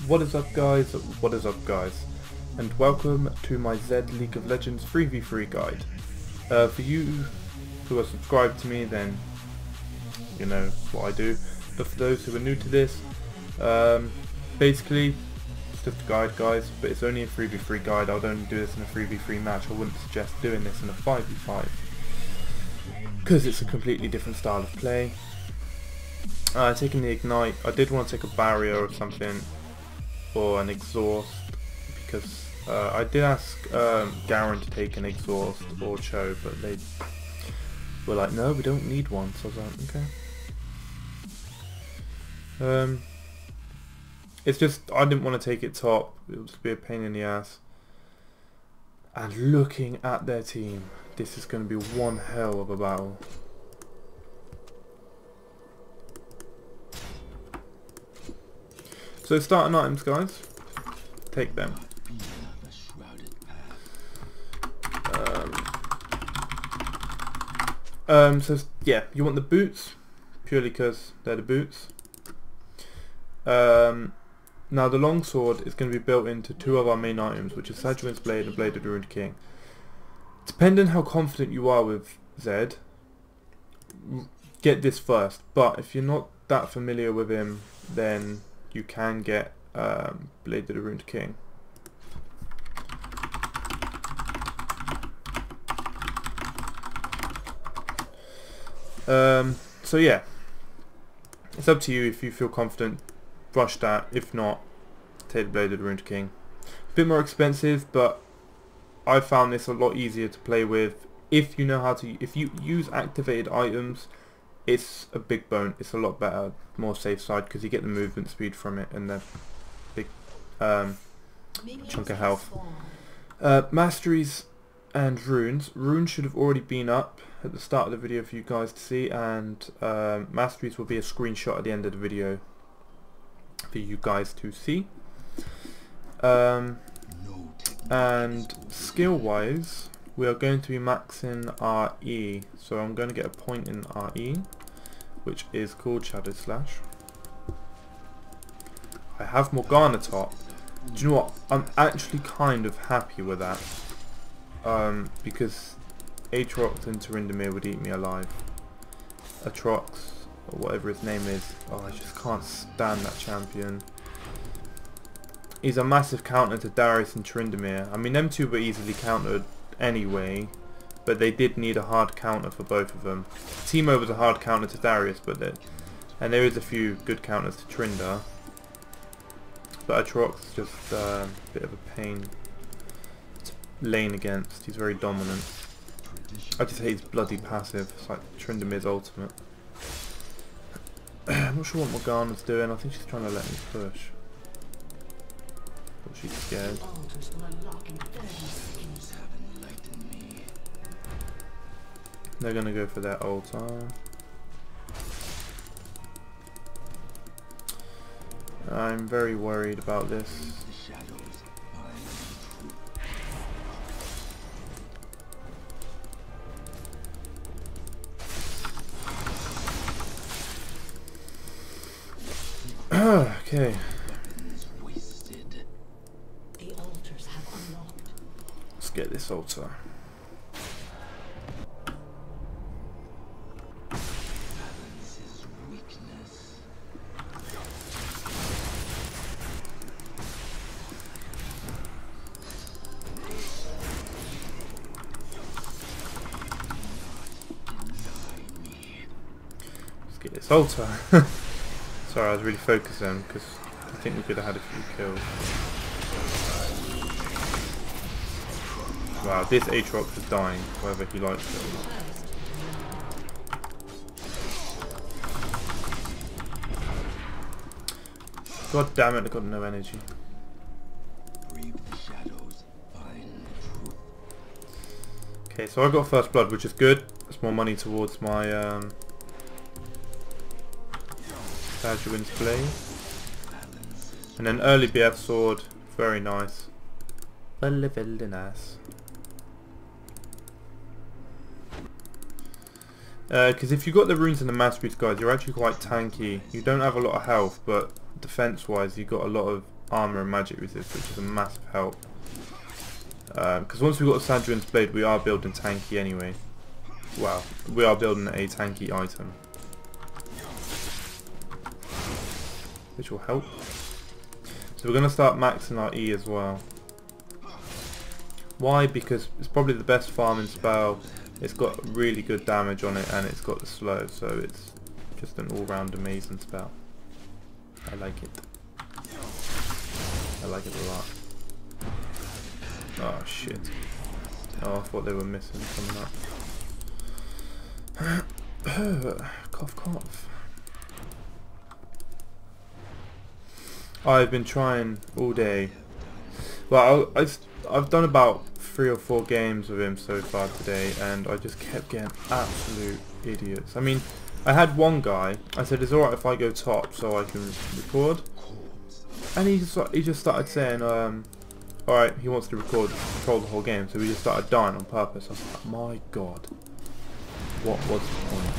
What is up guys, what is up guys, and welcome to my Z League of Legends 3v3 guide. For you who are subscribed to me, then you know what I do, but for those who are new to this, basically it's just a guide guys, but it's only a 3v3 guide. I would only do this in a 3v3 match. I wouldn't suggest doing this in a 5v5 because it's a completely different style of play. Taking the ignite, I did want to take a barrier or something, or an exhaust, because I did ask Garen to take an exhaust or Cho, but they were like, no, we don't need one. So I was like, okay. It's just I didn't want to take it top. It would just be a pain in the ass. And looking at their team, this is going to be one hell of a battle. So starting items guys, take them. So yeah, you want the boots, purely because they're the boots. Now the longsword is going to be built into two of our main items, which is Sajuin's Blade and Blade of the Ruined King. Depending how confident you are with Zed, get this first, but if you're not that familiar with him, then you can get Blade of the Ruined King. So yeah, it's up to you. If you feel confident, brush that. If not, take the Blade of the Ruined King. A bit more expensive, but I found this a lot easier to play with if you know how to. If you use activated items, it's a big bone. It's a lot better, more safe side, because you get the movement speed from it and the big chunk of health. Masteries and runes. Runes should have already been up at the start of the video for you guys to see, and masteries will be a screenshot at the end of the video for you guys to see. And skill wise, we are going to be maxing our E, so I'm going to get a point in our E, which is called Shadow Slash. I have Morgana top. Do you know what? I'm actually kind of happy with that, because Aatrox and Tryndamere would eat me alive. Aatrox, or whatever his name is. Oh, I just can't stand that champion. He's a massive counter to Darius and Tryndamere. I mean, them two were easily countered anyway, but they did need a hard counter for both of them. Teemo was a hard counter to Darius, but and there is a few good counters to Tryndamere. But Aatrox is just a bit of a pain to lane against. He's very dominant. I just hate his bloody passive. It's like Tryndamere's ultimate. I'm not sure what Morgana's doing. I think she's trying to let me push. But she's scared. They're gonna go for their ulti. I'm very worried about this. Okay. Let's get this altar. Let's get this altar. Sorry, I was really focusing because I think we could have had a few kills. Wow, this Aatrox is dying, whether he likes it or not. God damn it, I got no energy. Okay, so I got first blood, which is good. That's more money towards my Sajuin's Blade. And then early BF sword, very nice. Very nice. Because if you've got the runes and the masteries, guys, you're actually quite tanky. You don't have a lot of health, but defense wise you've got a lot of armor and magic resist, which is a massive help. Because once we've got the Sadrin's Blade, we are building tanky anyway. Well, we are building a tanky item, which will help. So we're going to start maxing our E as well. Why? Because it's probably the best farming spell. It's got really good damage on it, and it's got the slow, so it's just an all-round amazing spell. I like it. I like it a lot. Oh shit. Oh, I thought they were missing coming up. Cough cough. I've been trying all day. Well, I've done about 3 or 4 games with him so far today, and I just kept getting absolute idiots. I mean, I had one guy, I said it's alright if I go top so I can record, and he just started saying alright, he wants to control the whole game, so we just started dying on purpose. I was like, my god, what was the point?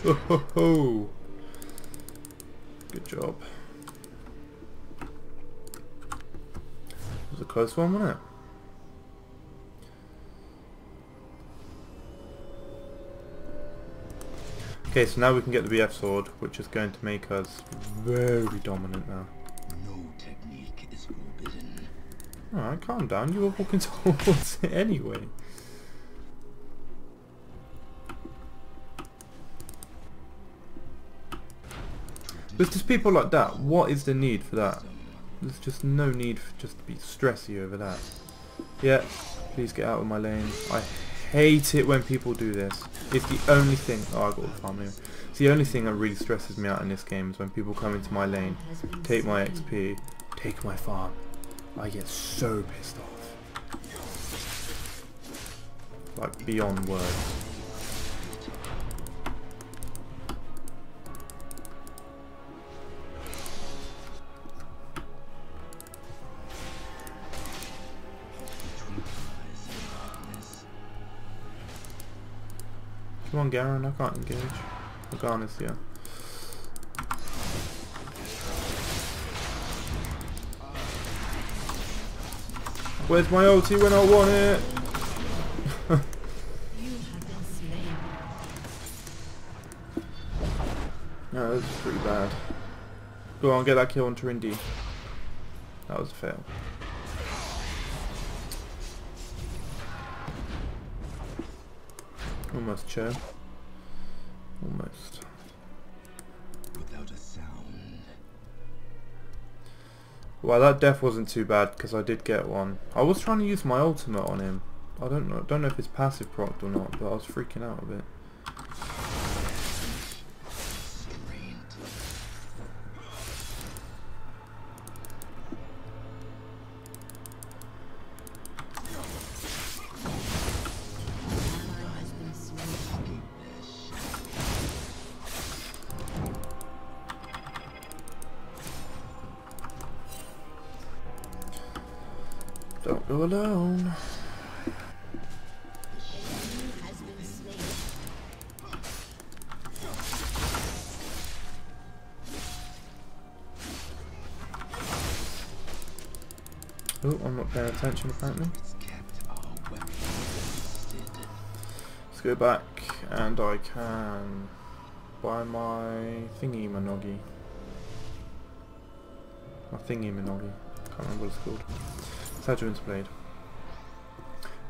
Oh ho ho! Good job. It was a close one, wasn't it? Okay, so now we can get the BF sword, which is going to make us very dominant now. No technique is forbidden. Alright, calm down. You were walking towards it anyway. There's just people like that. What is the need for that? There's just no need for just to be stressy over that. Yeah, please get out of my lane. I hate it when people do this. It's the only thing. Oh, I got the farm anyway. It's the only thing that really stresses me out in this game is when people come into my lane, take my XP, take my farm. I get so pissed off. Like beyond words. Come on, Garen, I can't engage. Morgana's here. Where's my ulti when I want it? No, this is pretty bad. Go on, get that kill on Trindi. That was a fail. Almost, Cho. Almost. Without a sound. Well, that death wasn't too bad because I did get one. I was trying to use my ultimate on him. I don't know if it's passive procced or not, but I was freaking out a bit. Don't go alone. Oh, I'm not paying attention apparently. Let's go back and I can buy my thingy minogi. My thingy minogi. Can't remember what it's called. Sadrin's Blade.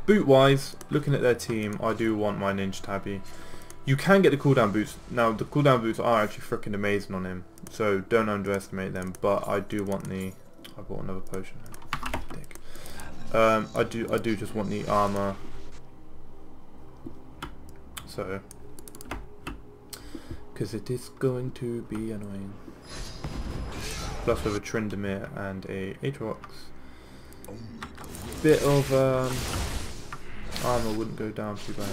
Boot wise, looking at their team, I do want my Ninja Tabby. You can get the cooldown boots. Now the cooldown boots are actually freaking amazing on him, so don't underestimate them. But I do want the. I bought another potion. Dick. I do just want the armor. So, because it is going to be annoying. Plus with a Tryndamere and a Aatrox. Bit of armor wouldn't go down too bad.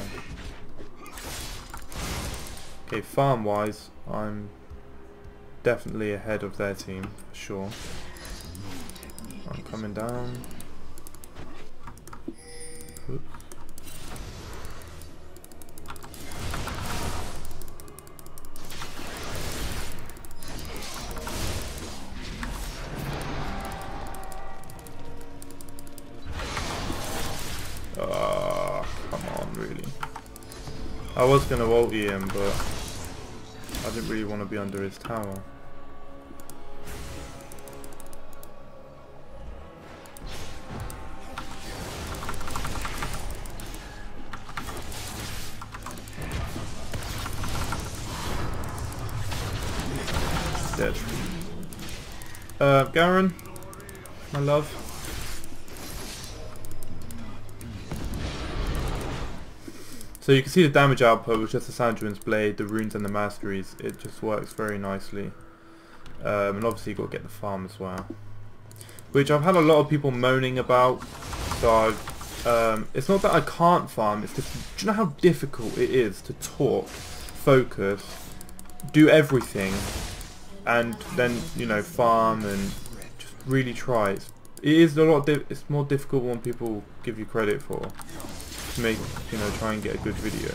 Okay, farm wise, I'm definitely ahead of their team for sure. coming down. Oops. Come on, really. I was gonna ulti him, but I didn't really want to be under his tower. Dead. Garen, my love. So you can see the damage output with just the Sandra's blade, the runes and the masteries. It just works very nicely. And obviously you've got to get the farm as well. Which I've had a lot of people moaning about. So it's not that I can't farm, it's just, do you know how difficult it is to talk, focus, do everything, and then, you know, farm and just really try. It is a lot. It's more difficult than people give you credit for. To make, you know, try and get a good video.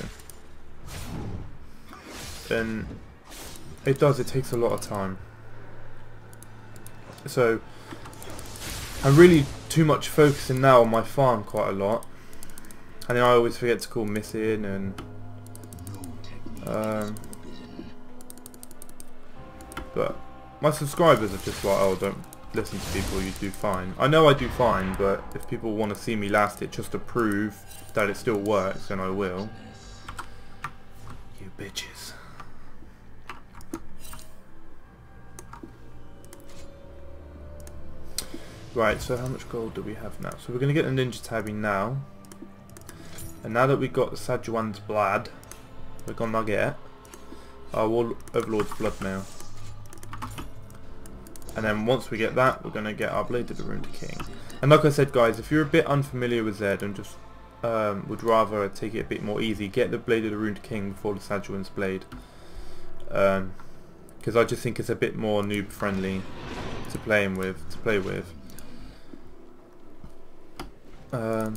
And it does. It takes a lot of time. So I'm really too much focusing now on my farm quite a lot, and then I always forget to call missing and. But my subscribers are just like, oh, don't listen to people, you do fine. I know I do fine, but if people want to see me last it just to prove that it still works, then I will. You bitches. Right, so how much gold do we have now? So we're going to get the ninja tabby now. And now that we've got the Sajuan's blood, we're going to get our Overlord's blood mail. And then once we get that, we're going to get our Blade of the Ruined King. And like I said, guys, if you're a bit unfamiliar with Zed and just would rather take it a bit more easy, get the Blade of the Ruined King before the Sajuan's Blade. Because I just think it's a bit more noob friendly to play with.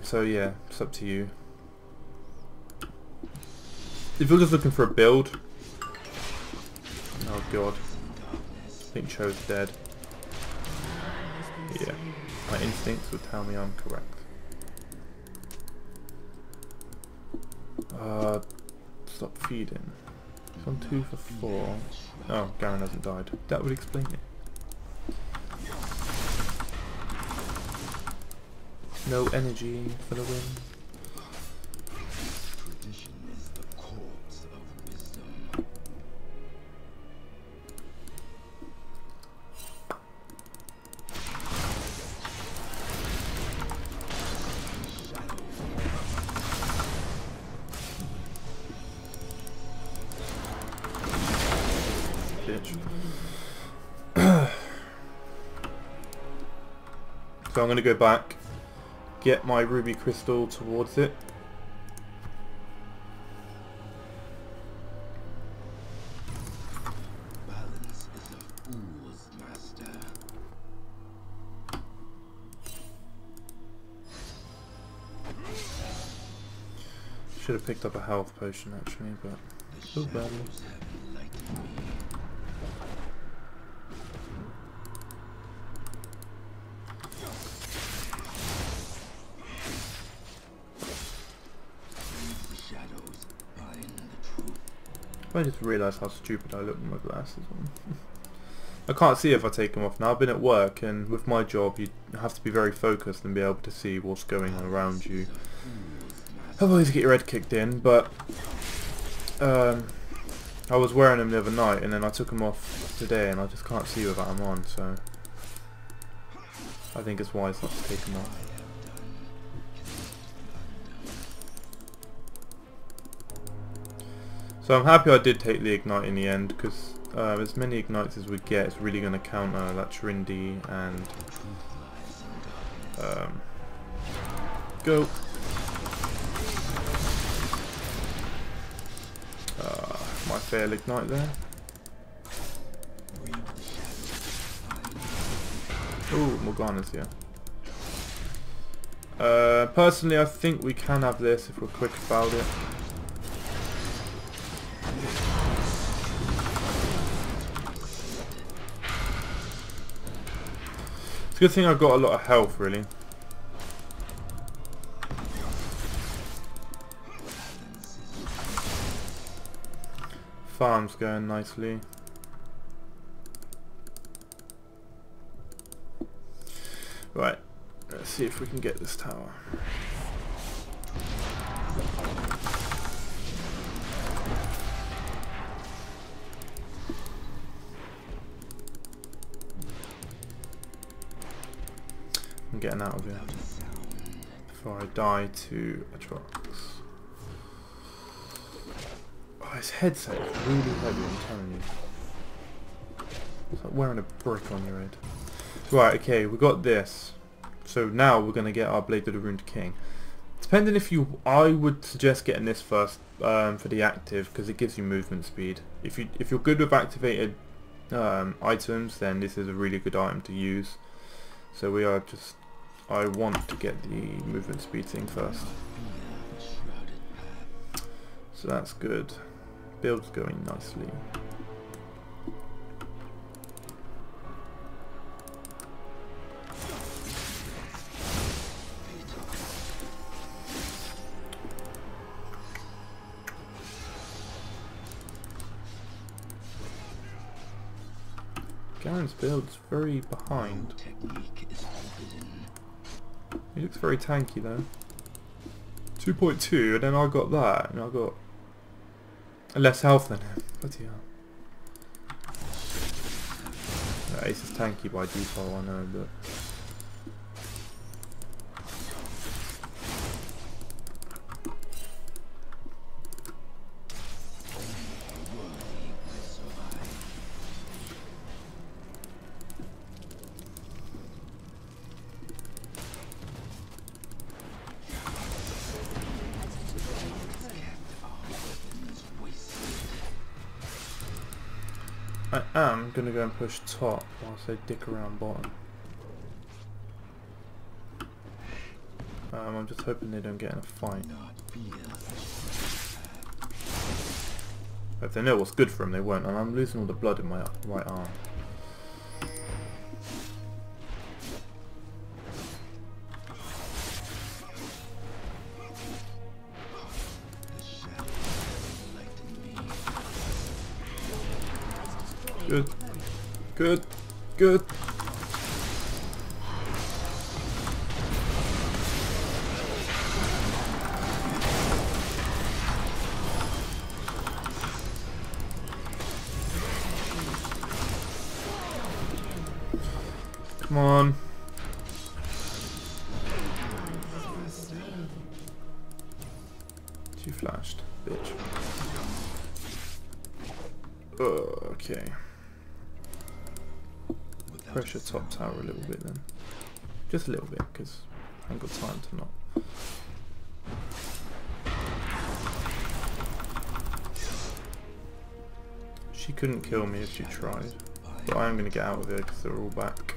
So yeah, it's up to you. If you're just looking for a build, oh god, I think Cho's dead. Yeah, my instincts would tell me I'm correct. Stop feeding. It's on 2 for 4. Oh, Garen hasn't died. That would explain it. No energy for the win. Tradition is the corpse of wisdom. Bitch. So I'm going to go back, get my ruby crystal towards it. Balance is a fool's master. Should have picked up a health potion actually, but oh badly. I just realised how stupid I look with my glasses on. I can't see if I take them off now. I've been at work, and with my job you have to be very focused and be able to see what's going on around you. Otherwise you get your head kicked in, but I was wearing them the other night and then I took them off today and I just can't see without them on, so I think it's wise not to take them off. So I'm happy I did take the ignite in the end, because as many ignites as we get, it's really going to counter that Trindi and go. My fail ignite there. Oh, Morgana's here. Personally, I think we can have this if we're quick about it. It's a good thing I've got a lot of health, really. Farm's going nicely. Right, let's see if we can get this tower. I'm getting out of here before I die to Atrox. Oh, his headset is really heavy, I'm telling you. It's like wearing a brick on your head. Right, okay, we got this. So now we're going to get our Blade of the Ruined King. Depending if you... I would suggest getting this first for the active, because it gives you movement speed. If you're good with activated items, then this is a really good item to use. So we are just... I want to get the movement speed thing first. So that's good. Build's going nicely. Garen's build's very behind. He looks very tanky though. 2.2 and then I got that and I got less health than him. Bloody hell. Yeah, Ace is tanky by default, I know, but I am going to go and push top whilst I dick around bottom. I'm just hoping they don't get in a fight. If they know what's good for them, they won't. And I'm losing all the blood in my right arm. Good. Good. Good. Come on. She flashed, bitch. Okay. Pressure top tower a little bit then. Just a little bit, because I ain't got time to not. She couldn't kill me if she tried. But I am going to get out of here because they're all back.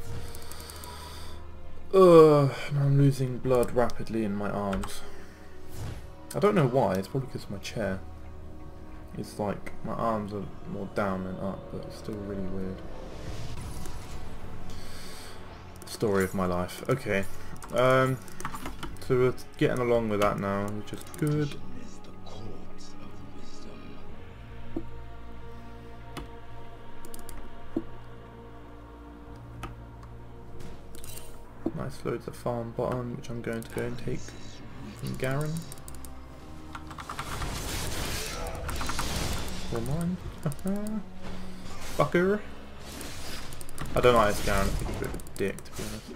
I'm losing blood rapidly in my arms. I don't know why, it's probably because of my chair. It's like my arms are more down than up, but it's still really weird. Story of my life. Okay. So we're getting along with that now, which is good. Nice loads of farm bottom, which I'm going to go and take from Garen. For mine. Fucker. I don't like this Garen, I think he's a bit of a dick to be honest.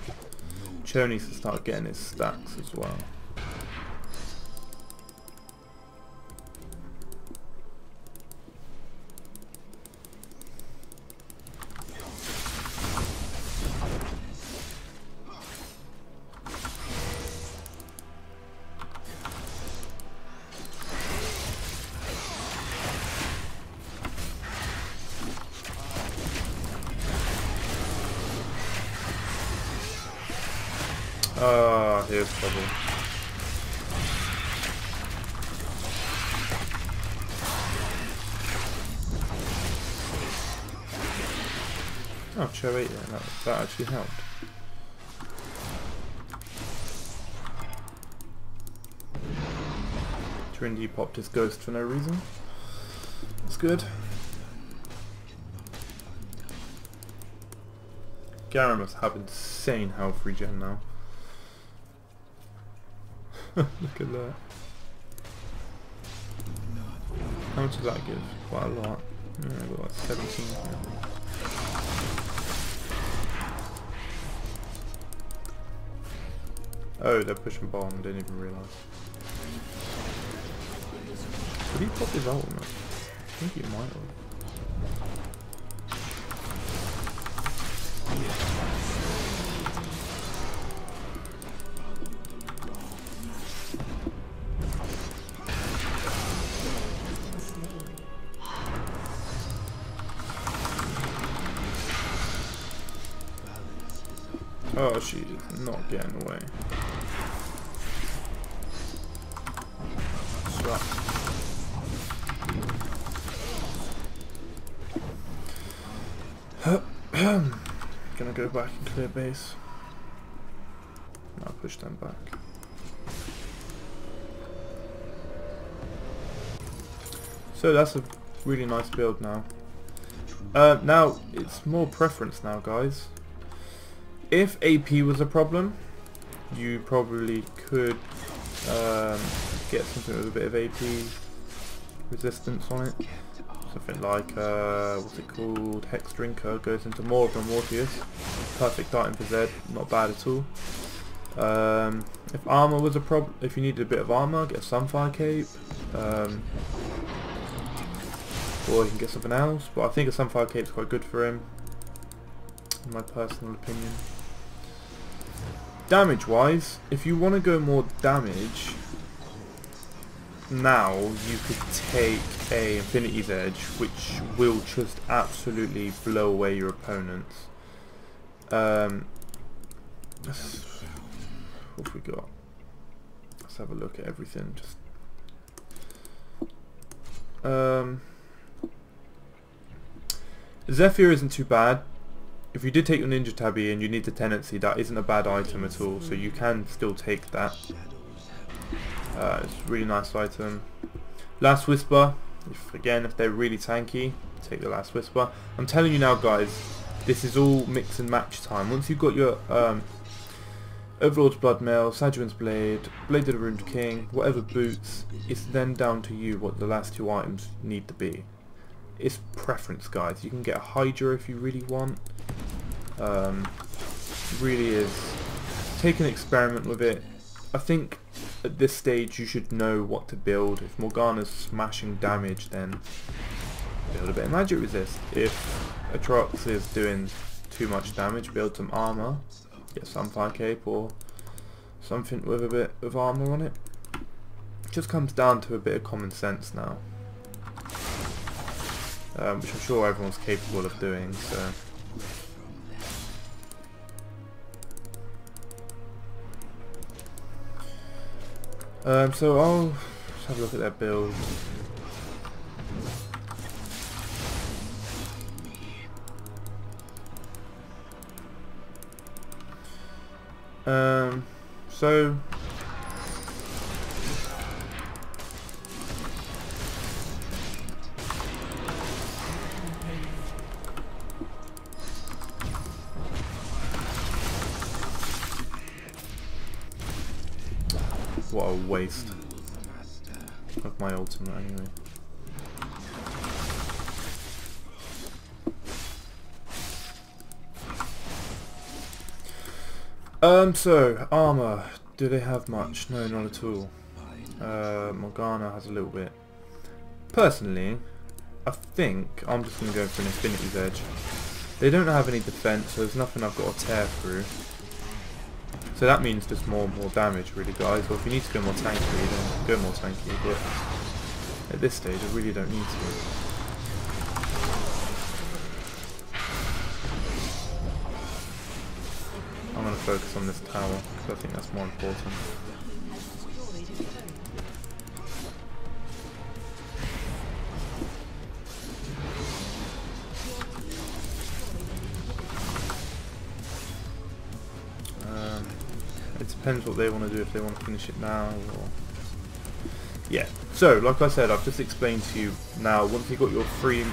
Cho needs to start getting his stacks as well. Ah, here's trouble. Oh, show 8 there. That actually helped. Trinity popped his ghost for no reason. That's good. Garen must have insane health regen now. Look at that. How much does that give? Quite a lot. Yeah, I've got like 17 here. Oh, they're pushing bomb, I didn't even realise. Did he pop his ultimate? I think he might have. Oh, she is not getting away. Swap. Gonna go back and clear base. I'll push them back. So that's a really nice build now. Now it's more preference now, guys. If AP was a problem, you probably could get something with a bit of AP resistance on it. Something like, what's it called, Hex Drinker, goes into more of a Morpheus. Perfect item for Z, not bad at all. If armor was a problem, if you needed a bit of armor, get a Sunfire Cape. Or you can get something else, but I think a Sunfire Cape is quite good for him, in my personal opinion. Damage wise, if you want to go more damage, now you could take a Infinity's Edge, which will just absolutely blow away your opponents. What have we got? Let's have a look at everything. Zephyr isn't too bad. If you did take your Ninja Tabby and you need the Tendency, that isn't a bad item at all, so you can still take that. It's a really nice item. Last Whisper, if they're really tanky, take the Last Whisper. I'm telling you now, guys, this is all mix and match time. Once you've got your Overlord's Bloodmail, Sajuan's Blade, Blade of the Ruined King, whatever boots, it's then down to you what the last two items need to be. It's preference, guys. You can get a Hydra if you really want. Really is. Take an experiment with it. I think at this stage you should know what to build. If Morgana's smashing damage, then build a bit of magic resist. If Atrox is doing too much damage, build some armor. Get some Sunfire Cape or something with a bit of armor on it. It just comes down to a bit of common sense now. Which I'm sure everyone's capable of doing, so. So I'll just have a look at their build. So what a waste of my ultimate anyway. So armor, do they have much? No, not at all. Morgana has a little bit. Personally, I think I'm just going to go for an Infinity's Edge. They don't have any defense, so there's nothing I've got to tear through. So that means just more damage, really, guys. Or if you need to go more tanky, then go more tanky. But at this stage, I really don't need to. I'm going to focus on this tower because I think that's more important. It depends what they want to do, if they want to finish it now or... Yeah, so like I said, I've just explained to you now, once you've got your 3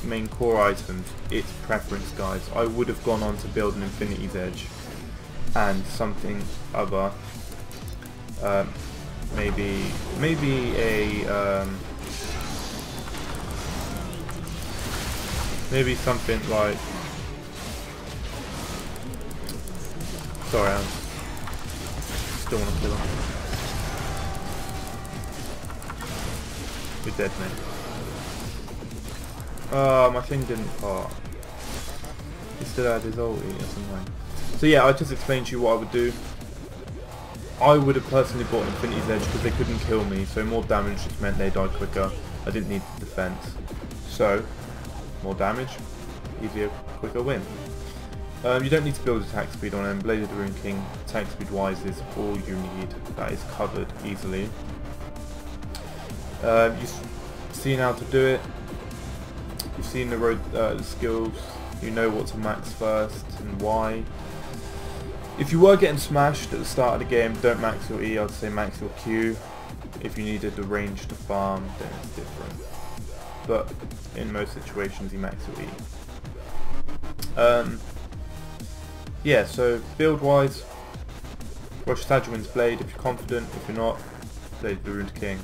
main core items, it's preference, guys. I would have gone on to build an Infinity's Edge and something other, maybe something like, sorry, I still want to kill him. You're dead, mate. My thing didn't part. He still had his ulti or something. So yeah, I just explained to you what I would do. I would have personally bought an Infinity's Edge because they couldn't kill me, so more damage just meant they died quicker. I didn't need the defense. So, more damage, easier, quicker win. You don't need to build attack speed on him. Blade of the Rune King, attack speed wise, is all you need. That is covered easily. You've seen how to do it. You've seen the road, the skills. You know what to max first and why. If you were getting smashed at the start of the game, don't max your E. I'd say max your Q. If you needed the range to farm, then it's different. But in most situations, you max your E. Yeah. So build wise, rush Sajwin's Blade if you're confident. If you're not, Blade of the Rune King.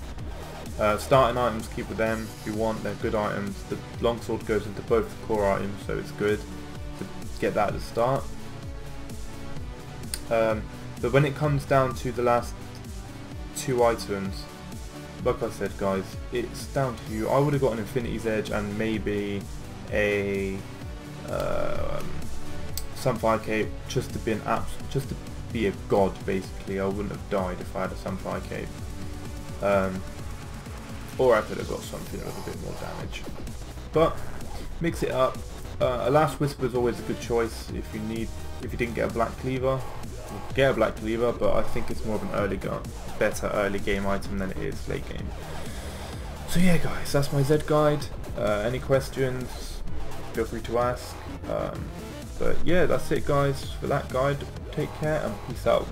Starting items, keep with them if you want, they're good items. The longsword goes into both the core items, so it's good to get that at the start. But when it comes down to the last 2 items, like I said guys, it's down to you. I would have got an Infinity's Edge and maybe a Sunfire Cape just to be a god basically. I wouldn't have died if I had a Sunfire Cape. Or I could have got something with a bit more damage. But mix it up. A Last Whisper is always a good choice if you didn't get a Black Cleaver. Get a Black Cleaver, but I think it's more of an better early game item than it is late game. So yeah guys, that's my Z guide. Any questions, feel free to ask. But yeah, that's it guys for that guide. Take care and peace out.